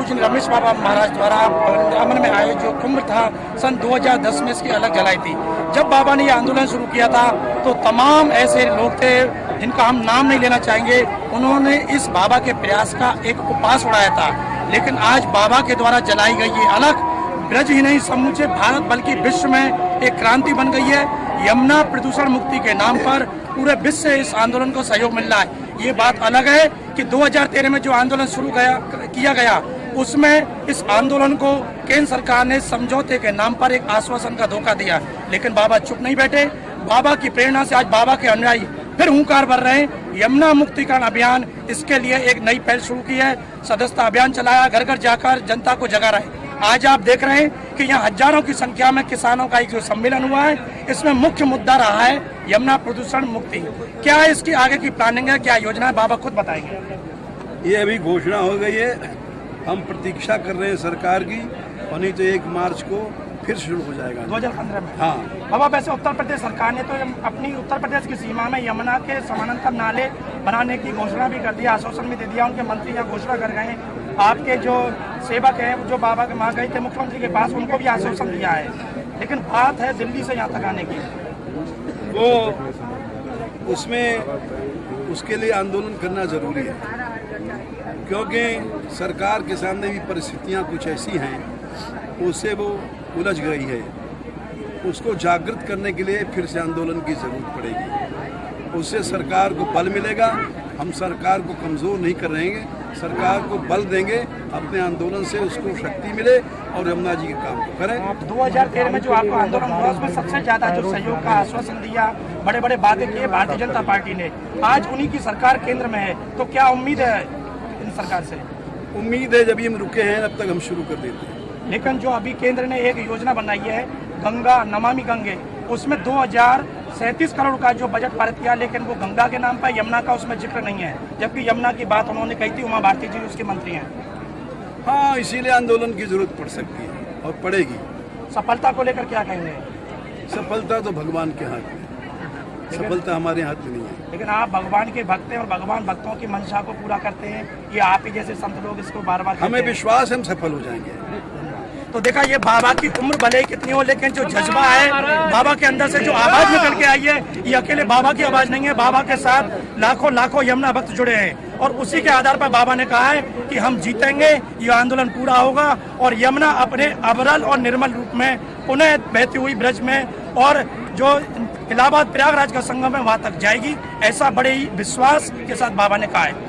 पूजनीय रमेश बाबा महाराज द्वारा वृंदावन में आयोजित जो कुंभ था सन 2010 में इसकी अलग जलाई थी। जब बाबा ने ये आंदोलन शुरू किया था तो तमाम ऐसे लोग थे जिनका हम नाम नहीं लेना चाहेंगे, उन्होंने इस बाबा के प्रयास का एक उपहास उड़ाया था। लेकिन आज बाबा के द्वारा जलाई गई ये अलग ब्रज ही नहीं समूचे भारत बल्कि विश्व में एक क्रांति बन गई है। यमुना प्रदूषण मुक्ति के नाम पर पूरे विश्व से इस आंदोलन को सहयोग मिल रहा है। ये बात अलग है कि 2013 में जो आंदोलन शुरू किया गया उसमें इस आंदोलन को केंद्र सरकार ने समझौते के नाम पर एक आश्वासन का धोखा दिया, लेकिन बाबा चुप नहीं बैठे। बाबा की प्रेरणा से आज बाबा के अनुयायी फिर हुंकार भर रहे हैं। यमुना मुक्तिकरण अभियान, इसके लिए एक नई पहल शुरू की है। सदस्यता अभियान चलाया, घर घर जाकर जनता को जगा रहे हैं। आज आप देख रहे हैं कि यहाँ हजारों की संख्या में किसानों का एक जो सम्मेलन हुआ है, इसमें मुख्य मुद्दा रहा है यमुना प्रदूषण मुक्ति। क्या है इसकी आगे की प्लानिंग है, क्या योजना है, बाबा खुद बताएंगे। ये अभी घोषणा हो गई है, हम प्रतीक्षा कर रहे हैं सरकार की, और नहीं तो 1 मार्च को फिर शुरू हो जाएगा 2015 में। हाँ बाबा, वैसे उत्तर प्रदेश सरकार ने तो अपनी उत्तर प्रदेश की सीमा में यमुना के समानांतर नाले बनाने की घोषणा भी कर दिया, आश्वासन भी दे दिया। उनके मंत्री यहाँ घोषणा कर गए हैं। आपके जो सेवक हैं जो बाबा के वहाँ गए थे मुख्यमंत्री के पास, उनको भी आश्वासन दिया है, लेकिन बात है दिल्ली से यहाँ तक आने की। वो उसके लिए आंदोलन करना जरूरी है, क्योंकि सरकार के सामने भी परिस्थितियाँ कुछ ऐसी हैं उससे वो उलझ गई है। उसको जागृत करने के लिए फिर से आंदोलन की जरूरत पड़ेगी। उससे सरकार को बल मिलेगा। हम सरकार को कमज़ोर नहीं कर रहेंगे, सरकार को बल देंगे, अपने आंदोलन से उसको शक्ति मिले और यमुना जी के काम को करें। 2013 में जो आपका आंदोलन हुआ उसमें सबसे ज्यादा जो सहयोग का आश्वासन दिया, बड़े बड़े वादे किए भारतीय जनता पार्टी ने, आज उन्हीं की सरकार केंद्र में है, तो क्या उम्मीद है इन सरकार से? उम्मीद है, जब हम रुके हैं अब तक हम शुरू कर देते हैं। लेकिन जो अभी केंद्र ने एक योजना बनाई है गंगा नमामि गंगे, उसमें 2037 करोड़ का जो बजट पारित किया, लेकिन वो गंगा के नाम पर यमुना का उसमें जिक्र नहीं है, जबकि यमुना की बात उन्होंने कही थी। उमा भारती जी उसके मंत्री हैं। हाँ, इसीलिए आंदोलन की जरूरत पड़ सकती है और पड़ेगी। सफलता को लेकर क्या कहेंगे? सफलता तो भगवान के हाथ में, सफलता हमारे हाथ में नहीं है। लेकिन आप भगवान के भक्त हैं और भगवान भक्तों की मंशा को पूरा करते हैं। ये आप ही जैसे संत लोग इसको बार बार हमें विश्वास है हम सफल हो जाएंगे। तो देखा, ये बाबा की उम्र भले ही कितनी हो, लेकिन जो जज्बा है बाबा के अंदर से जो आवाज निकल के आई है, ये अकेले बाबा की आवाज नहीं है। बाबा के साथ लाखों लाखों यमुना भक्त जुड़े हैं और उसी के आधार पर बाबा ने कहा है कि हम जीतेंगे, ये आंदोलन पूरा होगा और यमुना अपने अविरल और निर्मल रूप में पुनः बहती हुई ब्रज में और जो इलाहाबाद प्रयागराज का संगम है वहां तक जाएगी। ऐसा बड़े ही विश्वास के साथ बाबा ने कहा है।